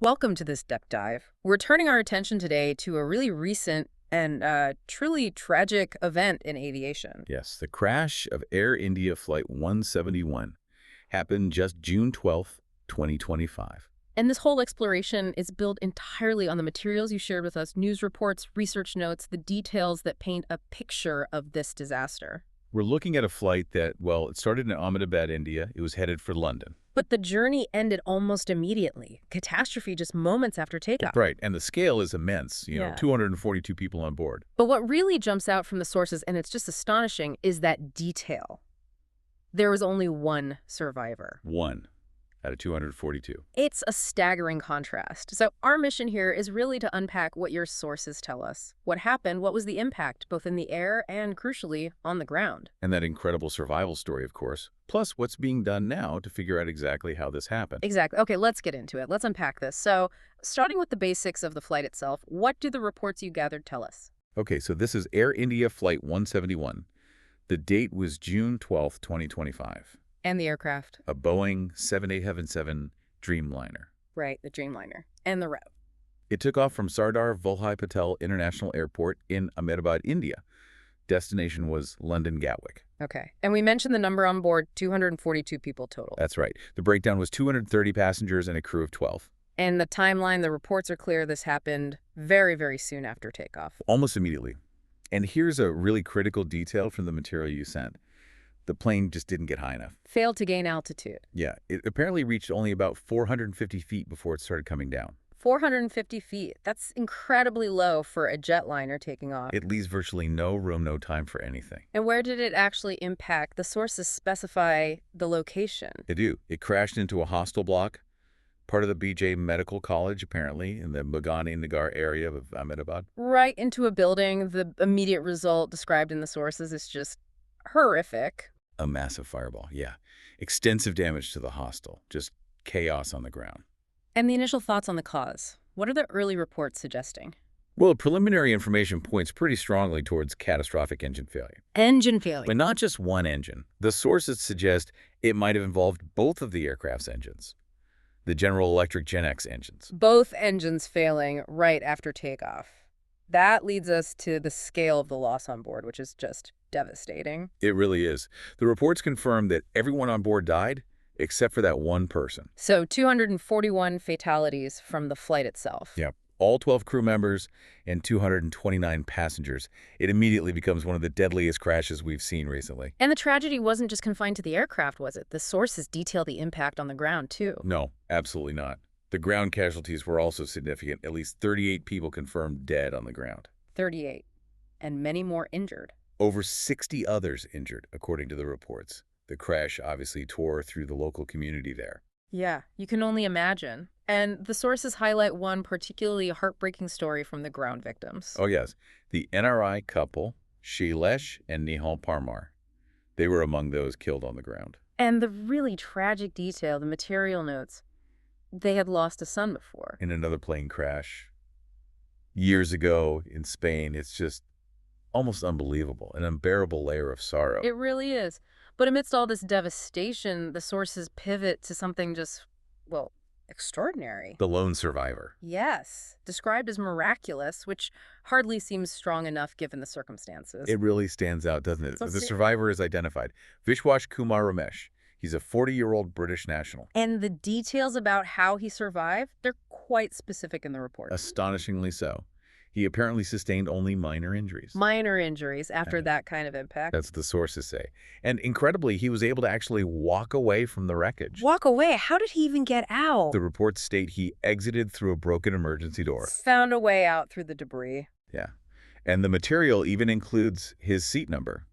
Welcome to this deep dive. We're turning our attention today to a really recent and truly tragic event in aviation. Yes, the crash of Air India Flight 171 happened just June 12th, 2025. And this whole exploration is built entirely on the materials you shared with us, news reports, research notes, the details that paint a picture of this disaster. We're looking at a flight that, well, it started in Ahmedabad, India. It was headed for London. But the journey ended almost immediately. Catastrophe just moments after takeoff. Right, and the scale is immense, Yeah. 242 people on board. But what really jumps out from the sources, and it's just astonishing, is that detail. There was only one survivor. One out of 242. It's a staggering contrast. So our mission here is really to unpack what your sources tell us. What happened, what was the impact, both in the air and, crucially, on the ground. And that incredible survival story, of course, plus what's being done now to figure out exactly how this happened. Exactly. Okay, let's get into it. Let's unpack this. So starting with the basics of the flight itself, what do the reports you gathered tell us? Okay, so this is Air India Flight 171. The date was June 12th, 2025. And the aircraft. A Boeing 7877 Dreamliner. Right, the Dreamliner. And the route. It took off from Sardar Vallabhbhai Patel International Airport in Ahmedabad, India. Destination was London Gatwick. Okay. And we mentioned the number on board, 242 people total. That's right. The breakdown was 230 passengers and a crew of 12. And the timeline, the reports are clear, this happened very, very soon after takeoff. Almost immediately. And here's a really critical detail from the material you sent. The plane just didn't get high enough. Failed to gain altitude. Yeah, it apparently reached only about 450 feet before it started coming down. 450 feet. That's incredibly low for a jetliner taking off. It leaves virtually no room, no time for anything. And where did it actually impact? The sources specify the location. They do. It crashed into a hostel block, part of the BJ Medical College, apparently, in the Meghani Nagar area of Ahmedabad. Right into a building. The immediate result described in the sources is just horrific. A massive fireball, yeah. Extensive damage to the hostel. Just chaos on the ground. And the initial thoughts on the cause. What are the early reports suggesting? Well, preliminary information points pretty strongly towards catastrophic engine failure. Engine failure. But not just one engine. The sources suggest it might have involved both of the aircraft's engines. The General Electric GEnx engines. Both engines failing right after takeoff. That leads us to the scale of the loss on board, which is just devastating. It really is. The reports confirm that everyone on board died, except for that one person. So 241 fatalities from the flight itself. Yeah, all 12 crew members and 229 passengers. It immediately becomes one of the deadliest crashes we've seen recently. And the tragedy wasn't just confined to the aircraft, was it? The sources detail the impact on the ground, too. No, absolutely not. The ground casualties were also significant. At least 38 people confirmed dead on the ground. 38. And many more injured. Over 60 others injured, according to the reports. The crash obviously tore through the local community there. Yeah, you can only imagine. And the sources highlight one particularly heartbreaking story from the ground victims. Oh, yes. The NRI couple, Shailesh and Nihal Parmar. They were among those killed on the ground. And the really tragic detail, the material notes, they had lost a son before. In another plane crash years ago in Spain. It's just almost unbelievable, an unbearable layer of sorrow. It really is. But amidst all this devastation, the sources pivot to something just, well, extraordinary. The lone survivor. Yes, described as miraculous, which hardly seems strong enough given the circumstances. It really stands out, doesn't it? So The survivor is identified. Vishwash Kumar Ramesh. He's a 40-year-old British national. And the details about how he survived, they're quite specific in the report. Astonishingly so. He apparently sustained only minor injuries. Minor injuries after that kind of impact. That's what the sources say. And incredibly, he was able to actually walk away from the wreckage. Walk away? How did he even get out? The reports state he exited through a broken emergency door. Found a way out through the debris. Yeah. And the material even includes his seat number.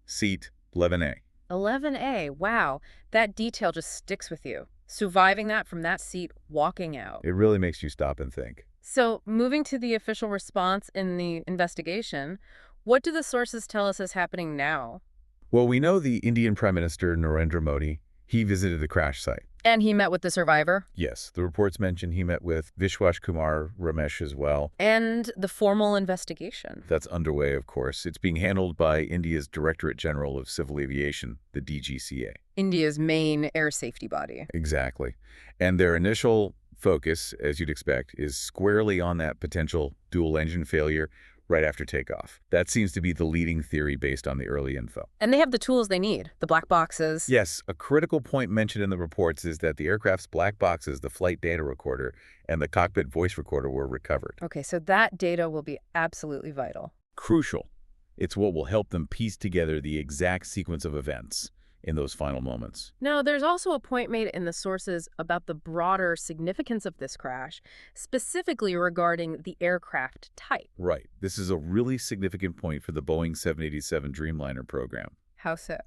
Seat 11A. 11A, wow. That detail just sticks with you. Surviving that from that seat, walking out. It really makes you stop and think. So, moving to the official response in the investigation, what do the sources tell us is happening now? Well, we know the Indian Prime Minister Narendra Modi, he visited the crash site. And he met with the survivor? Yes, the reports mention he met with Vishwash Kumar Ramesh as well. And the formal investigation? That's underway, of course. It's being handled by India's Directorate General of Civil Aviation, the DGCA. India's main air safety body. Exactly. And their initial focus, as you'd expect, is squarely on that potential dual-engine failure right after takeoff. That seems to be the leading theory based on the early info. And they have the tools they need, the black boxes. Yes, a critical point mentioned in the reports is that the aircraft's black boxes, the flight data recorder, and the cockpit voice recorder were recovered. Okay, so that data will be absolutely vital. Crucial. It's what will help them piece together the exact sequence of events in those final moments. Now, there's also a point made in the sources about the broader significance of this crash, specifically regarding the aircraft type. Right. This is a really significant point for the Boeing 787 Dreamliner program. How so?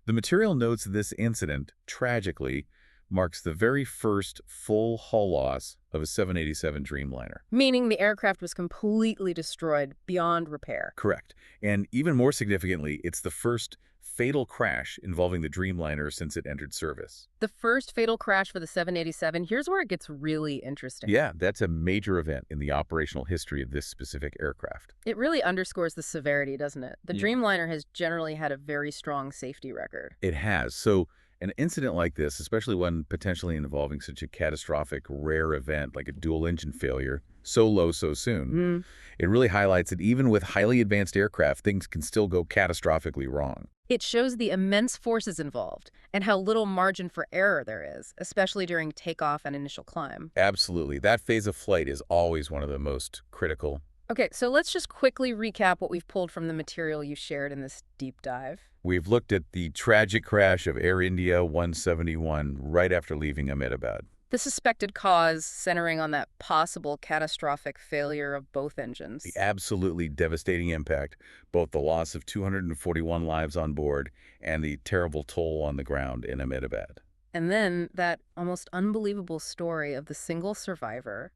The material notes this incident, tragically, marks the very first full hull loss of a 787 Dreamliner. Meaning the aircraft was completely destroyed beyond repair. Correct. And even more significantly, it's the first fatal crash involving the Dreamliner since it entered service. The first fatal crash for the 787, here's where it gets really interesting. Yeah, that's a major event in the operational history of this specific aircraft. It really underscores the severity, doesn't it? The Yeah. Dreamliner has generally had a very strong safety record. It has. So an incident like this, especially one potentially involving such a catastrophic, rare event like a dual-engine failure, so low so soon, it really highlights that even with highly advanced aircraft, things can still go catastrophically wrong. It shows the immense forces involved and how little margin for error there is, especially during takeoff and initial climb. Absolutely. That phase of flight is always one of the most critical. Okay, so let's just quickly recap what we've pulled from the material you shared in this deep dive. We've looked at the tragic crash of Air India 171 right after leaving Ahmedabad. The suspected cause centering on that possible catastrophic failure of both engines. The absolutely devastating impact, both the loss of 241 lives on board and the terrible toll on the ground in Ahmedabad. And then that almost unbelievable story of the single survivor,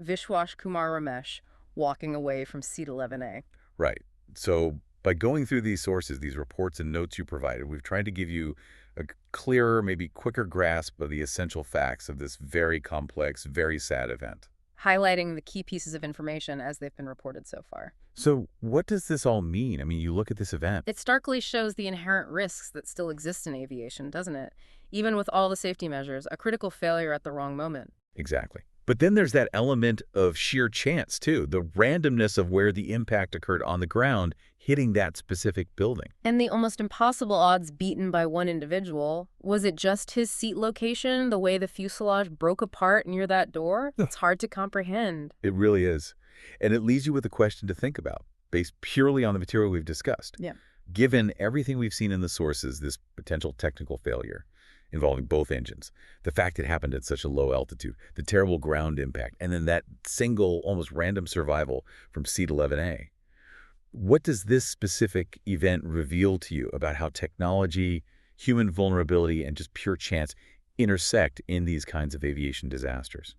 Vishwash Kumar Ramesh, walking away from seat 11A. Right. So by going through these sources, these reports and notes you provided, we've tried to give you a clearer, maybe quicker grasp of the essential facts of this very complex, very sad event. Highlighting the key pieces of information as they've been reported so far. So what does this all mean? I mean, you look at this event. It starkly shows the inherent risks that still exist in aviation, doesn't it? Even with all the safety measures, a critical failure at the wrong moment. Exactly. But then there's that element of sheer chance, too, the randomness of where the impact occurred on the ground, hitting that specific building. And the almost impossible odds beaten by one individual. Was it just his seat location, the way the fuselage broke apart near that door? It's hard to comprehend. It really is. And it leaves you with a question to think about, based purely on the material we've discussed. Yeah. Given everything we've seen in the sources, this potential technical failure involving both engines, the fact it happened at such a low altitude, the terrible ground impact, and then that single, almost random survival from seat 11A. What does this specific event reveal to you about how technology, human vulnerability, and just pure chance intersect in these kinds of aviation disasters?